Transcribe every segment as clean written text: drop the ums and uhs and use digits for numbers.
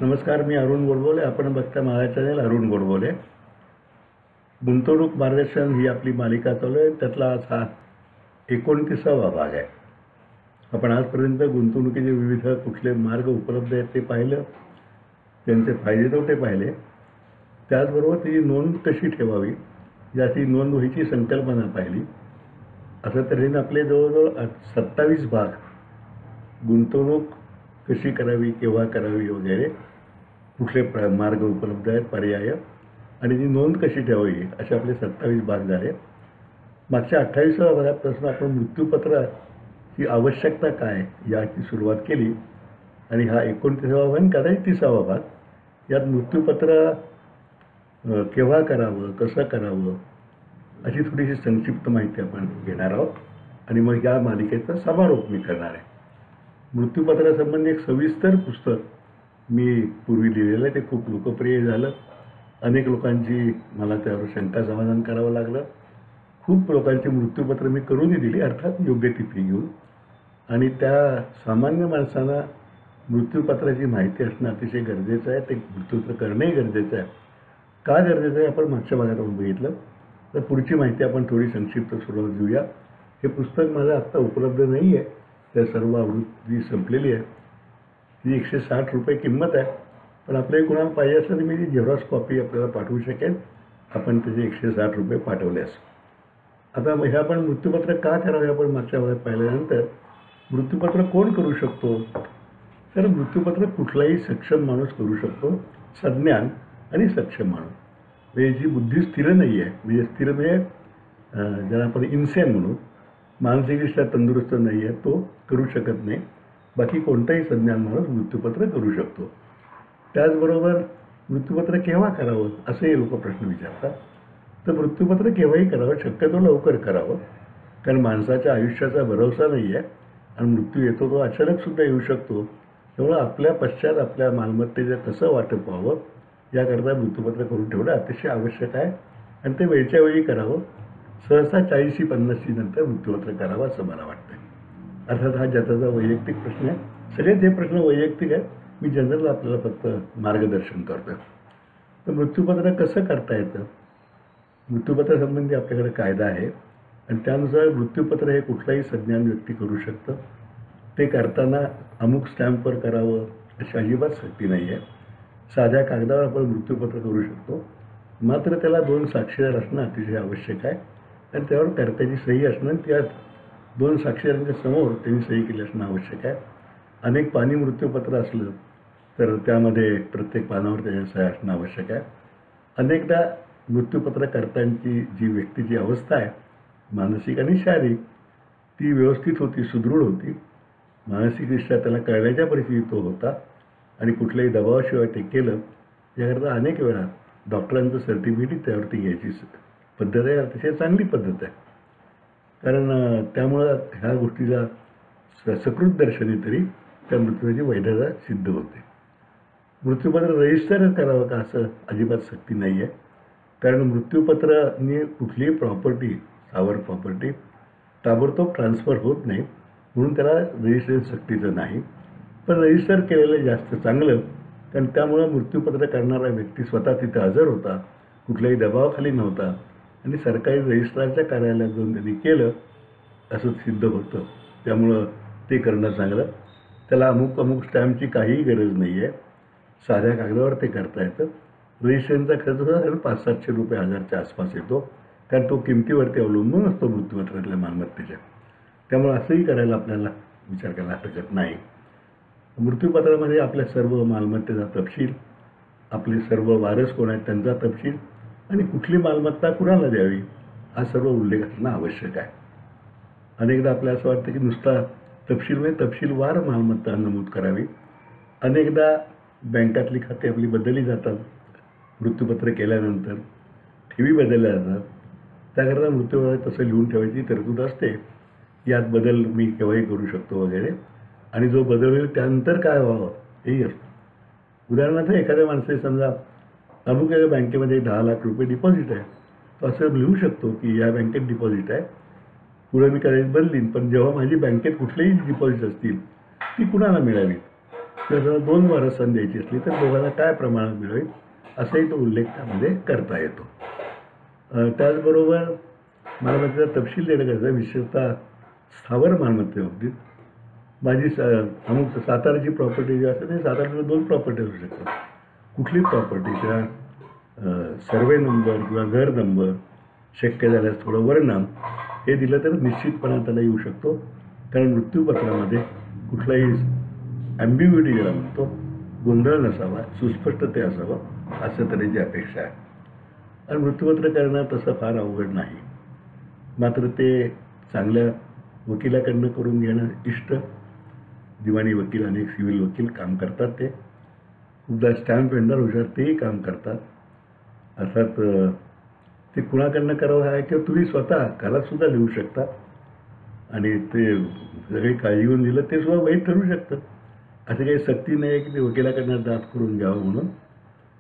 नमस्कार, मी अरुण गोडबोले. आपण बघता माझा चॅनल अरुण गोडबोले. गुंतवणूक मार्गदर्शन ही आपली मालिका चालू आहे. त्यातला हा 29वा भाग आहे. आपण आजपर्यंत गुंतवणुकीचे विविध कुठले मार्ग उपलब्ध आहेत ते पाहिलं, त्यांचे फायदे तोटे पाहिले. त्याचबरोबर त्याची नोंद कशी ठेवावी याची नोंद व्हायची संकल्पना पाहिली. असं तऱ्हेने आपले जवळजवळ 27 भाग गुंतवणूक कशी करावी, केव्हा करावी वगैरे, कुठले मार्ग उपलब्ध आहेत, पर्याय, आणि ती नोंद कशी ठेवावी असे आपले 27 भाग झाले. मागच्या 28व्या भागापासून आपण मृत्यूपत्राची आवश्यकता काय याची सुरुवात केली आणि हा 29वा भाग आणि कदाचित 30वा भाग यात मृत्यूपत्र केव्हा करावं, कसं करावं अशी थोडीशी संक्षिप्त माहिती आपण घेणार आहोत आणि मग या मालिकेचा समारोप मी करणार आहे. मृत्यूपत्रासंबंधी एक सविस्तर पुस्तक मी पूर्वी लिहिलेलं आहे. ते खूप लोकप्रिय झालं. अनेक लोकांची मला त्यावर शंका समाधान करावं लागलं. खूप लोकांची मृत्यूपत्र मी करूनही दिली, अर्थात योग्य ती फी घेऊन. आणि त्या सामान्य माणसांना मृत्यूपत्राची माहिती असणं अतिशय गरजेचं आहे. ते मृत्यूपत्र करणंही गरजेचं आहे. का गरजेचं आहे आपण मागच्या भागात आपण बघितलं. तर पुढची माहिती आपण थोडी संक्षिप्त सुरुवात देऊया. हे पुस्तक माझं आत्ता उपलब्ध नाही आहे. त्या सर्व आवृत्ती संपलेली आहे. ती 160 रुपये किंमत आहे. पण आपल्याला कोणाला पाहिजे असलं तर मी ती झेरॉक्स कॉपी आपल्याला पाठवू शकेन. आपण त्याचे 160 रुपये पाठवल्यास. आता हे आपण मृत्यूपत्र का करावे आपण मागच्या भागात पाहिल्यानंतर मृत्यूपत्र कोण करू शकतो. तर मृत्यूपत्र कुठलाही सक्षम माणूस करू शकतो. सज्ञान आणि सक्षम माणूस, म्हणजे जी बुद्धी स्थिर नाही आहे, म्हणजे स्थिर म्हणजे ज्याला आपण इन्सेन म्हणू, मानसिकदृष्ट्या तंदुरुस्त नाही आहे, तो करू शकत नाही. बाकी कोणताही सज्ञान माणूस मृत्यूपत्र करू शकतो. त्याचबरोबर मृत्यूपत्र केव्हा करावं असेही लोक प्रश्न विचारतात. तर मृत्यूपत्र केव्हाही करावं, शक्यतो लवकर करावं. कारण माणसाच्या आयुष्याचा भरवसा नाही आहे आणि मृत्यू येतो तो अचानकसुद्धा येऊ शकतो. त्यामुळं आपल्या पश्चात आपल्या मालमत्तेचं कसं वाटप व्हावं याकरता मृत्यूपत्र करून ठेवणं अतिशय आवश्यक आहे आणि ते वेळच्या वेळी करावं. सहसा 40-50 नंतर मृत्यूपत्र करावं असं मला वाटतं. अर्थात हा ज्याचा वैयक्तिक प्रश्न आहे. सगळेच हे प्रश्न वैयक्तिक आहेत. मी जनरल आपल्याला फक्त मार्गदर्शन करतो. तर मृत्यूपत्र कसं करता येतं. मृत्यूपत्रासंबंधी आपल्याकडे कायदा आहे आणि त्यानुसार मृत्यूपत्र हे कुठलाही सज्ञान व्यक्ती करू शकतं. ते करताना अमुक स्टॅम्पवर करावं अशी अजिबात सक्ती नाही आहे. साध्या कागदावर आपण मृत्यूपत्र करू शकतो. मात्र त्याला 2 साक्षीदार असणं अतिशय आवश्यक आहे आणि त्यावर कर्त्याची सही असणं आणि त्यात 2 साक्षीदारांच्या समोर त्यांनी सही केली असणं आवश्यक आहे. अनेक पानी मृत्यूपत्र असलं तर त्यामध्ये प्रत्येक पानावर त्याच्या सह्या असणं आवश्यक आहे. अनेकदा मृत्यूपत्र करतांची जी व्यक्तीची अवस्था आहे, मानसिक आणि शारीरिक, ती व्यवस्थित होती, सुदृढ होती. मानसिकदृष्ट्या त्याला कळण्याच्या परिस्थितीत तो होता आणि कुठल्याही दबावाशिवाय ते केलं. याकरता अनेक वेळा डॉक्टरांचं सर्टिफिकेट त्यावरती घ्यायची पद्धत आहे. अतिशय चांगली पद्धत आहे. कारण त्यामुळं ह्या गोष्टीला सकृत दर्शनी तरी त्या मृत्यूची वैधता सिद्ध होते. मृत्यूपत्र रजिस्टर करावं का असं अजिबात सक्ती नाही आहे. कारण मृत्यूपत्राने कुठलीही प्रॉपर्टी, स्थावर प्रॉपर्टी ताबडतोब ट्रान्सफर होत नाही, म्हणून त्याला रजिस्ट्रेशन सक्तीचं नाही. पण रजिस्टर केलेलं जास्त चांगलं. कारण त्यामुळं मृत्यूपत्र करणारा व्यक्ती स्वतः तिथं हजर होता, कुठल्याही दबावाखाली नव्हता आणि सरकारी रजिस्ट्रारच्या कार्यालयात जाऊन त्यांनी केलं असं सिद्ध होतं. त्यामुळं ते करणं चांगलं. त्याला अमुक स्टॅम्पची काहीही गरज नाही आहे. साध्या कागदावर ते करता येतं. रजिस्ट्रेशनचा खर्च सुद्धा 500-700 रुपये, 1000च्या आसपास येतो. कारण तो किमतीवरती अवलंबून असतो मृत्यूपत्रातल्या मालमत्तेच्या. त्यामुळे असंही करायला आपल्याला विचार करायला हरकत नाही. मृत्यूपत्रामध्ये आपल्या सर्व मालमत्तेचा तपशील, आपले सर्व वारस कोण आहेत त्यांचा तपशील आणि कुठली मालमत्ता कुणाला द्यावी हा सर्व उल्लेख असणं आवश्यक आहे. अनेकदा आपल्याला असं वाटतं की नुसता तपशील म्हणजे तपशीलवार मालमत्ता नमूद करावी. अनेकदा बँकातली खाती आपली बदलली जातात. मृत्यूपत्र केल्यानंतर ठेवी बदलल्या जातात. त्याकरता मृत्यूपत्रात तसं लिहून ठेवायची तरतूद असते. यात बदल मी केव्हाही करू शकतो वगैरे, आणि जो बदल होईल त्यानंतर काय व्हावं हेही असतं. उदाहरणार्थ एखाद्या माणसाने समजा अमुक एका बँकेमध्ये 10 लाख रुपये डिपॉझिट आहे, तो असं लिहू शकतो की या बँकेत डिपॉझिट आहे, पुढे मी कदाचित बदलीन, पण जेव्हा माझी बँकेत कुठलेही डिपॉझिट असतील ती कुणाला मिळावी. किंवा 2 वारसांना द्यायची असली तर दोघांना काय प्रमाणात मिळेल असाही तो उल्लेख त्यामध्ये करता येतो. त्याचबरोबर मालमत्तेचा तपशील देणं गरजेचं आहे. विशेषतः स्थावर मालमत्तेबाबतीत माझी अमुक साताराची प्रॉपर्टी जी असते ते सातारामध्ये 2 प्रॉपर्टी असू शकतात. कुठली प्रॉपर्टी किंवा सर्वे नंबर किंवा घर नंबर शक्य झाल्यास थोडं वर्णन हे दिलं तर निश्चितपणे त्याला येऊ शकतो. कारण मृत्यूपत्रामध्ये कुठलाही ॲम्बिग्युटी ज्याला म्हणतो गोंधळ नसावा, सुस्पष्टते असावं असं तऱ्हेची अपेक्षा आहे. आणि मृत्यूपत्र करणं तसं फार अवघड नाही. मात्र ते चांगल्या वकिलाकडनं करून घेणं इष्ट. दिवाणी वकील अनेक सिव्हिल वकील काम करतात. ते खूपदा स्टॅम्प वेंडर हुशार तेही काम करतात. अर्थात ते कुणाकडनं करावं आहे किंवा तुम्ही स्वतः कालातसुद्धा लिहू शकता आणि ते सगळी काळजी घेऊन दिलं ते सुद्धा वाईट ठरू शकतं. असं काही सक्ती नाही आहे की ते वकिलाकडनं दाद करून घ्यावं म्हणून.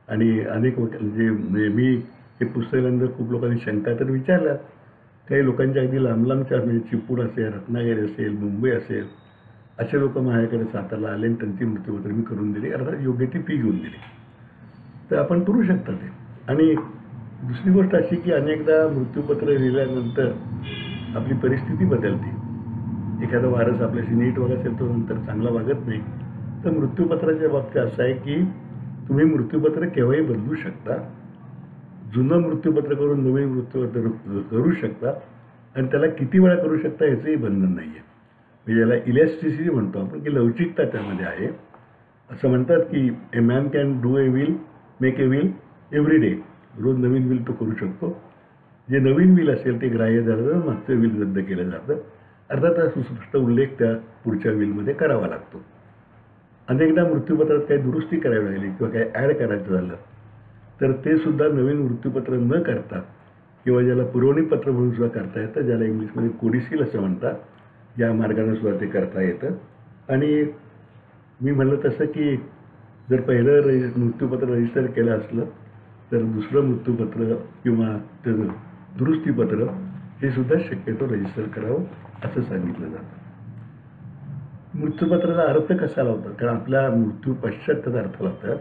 आणि अनेक वकील म्हणजे मी हे पुस्तकानंतर खूप लोकांनी शंका तर विचारल्या. काही लोकांच्या अगदी लांब लांबच्या म्हणजे चिपळूण असेल, रत्नागिरी असेल, मुंबई असेल असे लोक माझ्याकडे सातारला आले आणि त्यांची मृत्यूपत्र मी करून दिली. अर्थात योग्य ती फी घेऊन दिली. तर आपण करू शकता ते. आणि दुसरी गोष्ट अशी की अनेकदा मृत्यूपत्र लिहिल्यानंतर आपली परिस्थिती बदलते. एखादा वारस आपल्याशी नीट वागत असेल तो नंतर चांगला वागत नाही. तर मृत्यूपत्राच्या बाबतीत असं आहे की तुम्ही मृत्यूपत्र केव्हाही बदलू शकता. जुनं मृत्यूपत्र करून नवीन मृत्यूपत्र करू शकता आणि त्याला किती वेळा करू शकता याचंही बंधन नाही आहे. म्हणजे याला इलॅस्टिसिटी म्हणतो आपण की लवचिकता त्यामध्ये आहे. असं म्हणतात की a man can do a will make a will every day. रोज नवीन विल तो करू शकतो. जे नवीन विल असेल ते ग्राह्य झालं तर मागचं विल रद्द केलं जातं. अर्थात हा सुस्पष्ट उल्लेख त्या पुढच्या विलमध्ये करावा लागतो. अनेकदा मृत्यूपत्रात काही दुरुस्ती करावी लागली किंवा काही ॲड करायचं झालं तर ते सुद्धा नवीन मृत्यूपत्र न करता किंवा ज्याला पुरवणीपत्र म्हणून सुद्धा करता येतं, ज्याला इंग्लिशमध्ये कोडिसील असं म्हणतात, या मार्गाने सुद्धा ते करता येतं. आणि मी म्हणलं तसं की जर पहिलं मृत्यूपत्र रजिस्टर केलं असलं तर दुसरं मृत्यूपत्र किंवा त्याचं दुरुस्तीपत्र हे सुद्धा शक्यतो रजिस्टर करावं असं सांगितलं जातं. मृत्यूपत्राचा अर्थ कसा लावतात? कारण आपल्या मृत्यू पश्चात त्याचा अर्थ लावतात.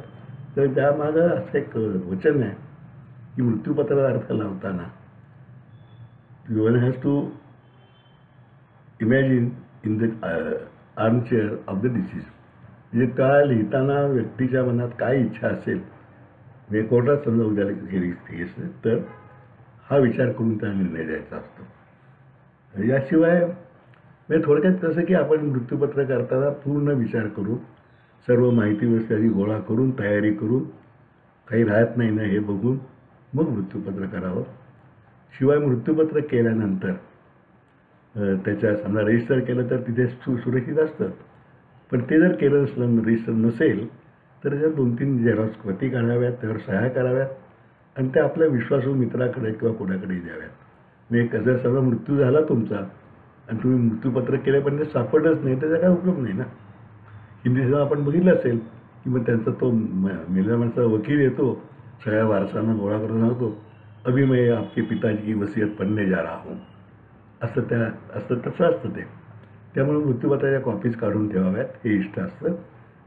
तर त्यामागं असं एक वचन आहे की मृत्यूपत्राचा अर्थ लावताना one has to imagine in the armchair of the deceased. म्हणजे त्या लिहिताना व्यक्तीच्या मनात काय इच्छा असेल, म्हणजे कोर्टात समजा उद्याला केस तर हा विचार करून त्याला निर्णय द्यायचा असतो. याशिवाय म्हणजे थोडक्यात कसं की आपण मृत्यूपत्र करताना पूर्ण विचार करून सर्व माहिती व्यवस्था गोळा करून तयारी करून काही राहत नाही ना हे बघून मग मृत्यूपत्र करावं. शिवाय मृत्यूपत्र केल्यानंतर त्याच्या समजा रजिस्टर केलं तर तिथे सुरक्षित असतं. पण ते जर केलं नसलं रजिस्टर नसेल तर त्याच्यात 2-3 झेरॉक्स प्रती काढाव्यात, त्यावर सह्या कराव्यात आणि त्या आपल्या विश्वासू मित्राकडे किंवा कोणाकडेही द्याव्यात. म्हणजे जर समजा मृत्यू झाला तुमचा आणि तुम्ही मृत्यूपत्र केले पण ते सापडलंच नाही तर त्याचा काय उपयोग नाही ना. हिंदी सिनेमा आपण बघितलं असेल की मग त्यांचा तो मेल्या माणसाचा वकील येतो, सगळ्या वारसांना गोळा करून सांगतो अभी मैं आपके पिताजी की वसीयत पढ़ने जा रहा हूँ असं तसं असतं ते. त्यामुळे मृत्यूपत्राच्या कॉपीज काढून ठेवाव्यात हे इष्ट असतं.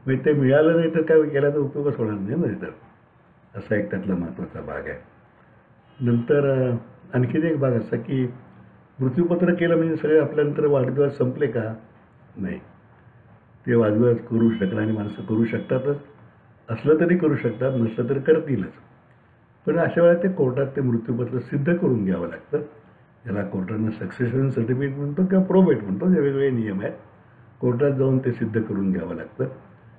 म्हणजे ते मिळालं नाही तर काय केल्याचा उपयोगच होणार नाही ना. तर असा एक त्यातला महत्त्वाचा भाग आहे. नंतर आणखीन एक भाग असा की मृत्यूपत्र केलं म्हणजे सगळे आपल्यानंतर वादविवाद संपले का? नाही. ते वादविवाद करू शकणारी माणसं करू शकतातच. असलं तरी करू शकतात, नसलं तरी करतीलच. पण अशा वेळेला ते कोर्टात ते मृत्यूपत्र सिद्ध करून घ्यावं लागतं. ज्याला कोर्टानं सक्सेशन सर्टिफिकेट म्हणतो किंवा प्रोबेट म्हणतो, हे वेगवेगळे नियम आहेत. कोर्टात जाऊन ते सिद्ध करून घ्यावं लागतं.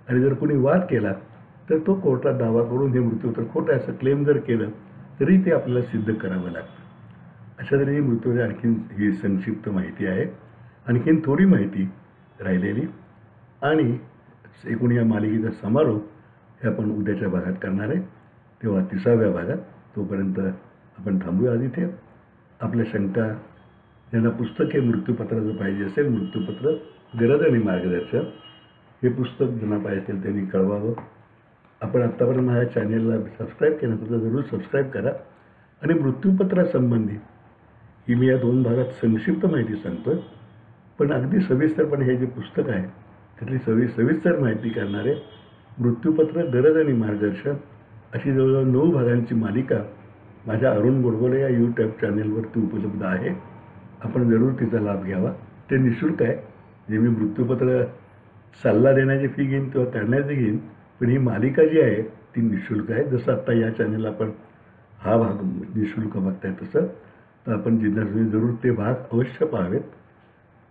आणि जर कोणी वाद केला तर तो कोर्टात दावा करून हे मृत्यूपत्र खोटं असं क्लेम जर केलं तरी ते आपल्याला सिद्ध करावं लागतं. अशा तऱ्हेने मृत्यूची आणखीन ही संक्षिप्त माहिती आहे. आणखीन थोडी माहिती राहिलेली आणि एकूण या मालिकेचा समारोप हे आपण उद्याच्या भागात करणार आहे. तेव्हा 30व्या भागात. तोपर्यंत आपण थांबूया आधी इथे. आपल्या शंका ज्यांना पुस्तक हे मृत्यूपत्राचं पाहिजे असेल, मृत्यूपत्र गरज आणि मार्गदर्शन हे पुस्तक ज्यांना पाहिजे असेल त्यांनी कळवावं. आपण आत्तापर्यंत माझ्या चॅनेलला सबस्क्राईब केलं तर जरूर सबस्क्राईब करा. आणि मृत्यूपत्रासंबंधी ही मी या 2 भागात संक्षिप्त माहिती सांगतो आहे. पण अगदी सविस्तरपणे हे जे पुस्तक आहे त्यातली सविस्तर माहिती करणारे मृत्यूपत्र, गरज आणि मार्गदर्शन अशी जवळजवळ 9 भागांची मालिका माझ्या अरुण गोडबोले या यूट्यूब चॅनेलवरती उपलब्ध आहे. आपण जरूर तिचा लाभ घ्यावा. ते निःशुल्क आहे. जे मी मृत्यूपत्र सल्ला देण्याची फी घेईन किंवा करण्याची घेईन, पण ही मालिका जी आहे ती निःशुल्क आहे. जसं आत्ता या चॅनेलला आपण हा भाग निःशुल्क बघताय तसं तर आपण जिज्ञासूने जरूर ते भाग अवश्य पाहावेत.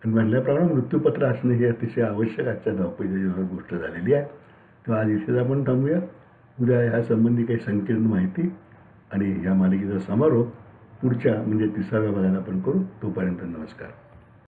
आणि म्हटल्याप्रमाणे मृत्यूपत्र असणं ही अतिशय आवश्यक आजच्या धावपळीच्या जीवनात गोष्ट झालेली आहे. तेव्हा आज इथेच आपण थांबूया. उद्या ह्यासंबंधी काही संकीर्ण माहिती आणि ह्या मालिकेचा समारोप पुढच्या म्हणजे 30व्या भागात आपण करू. तोपर्यंत नमस्कार.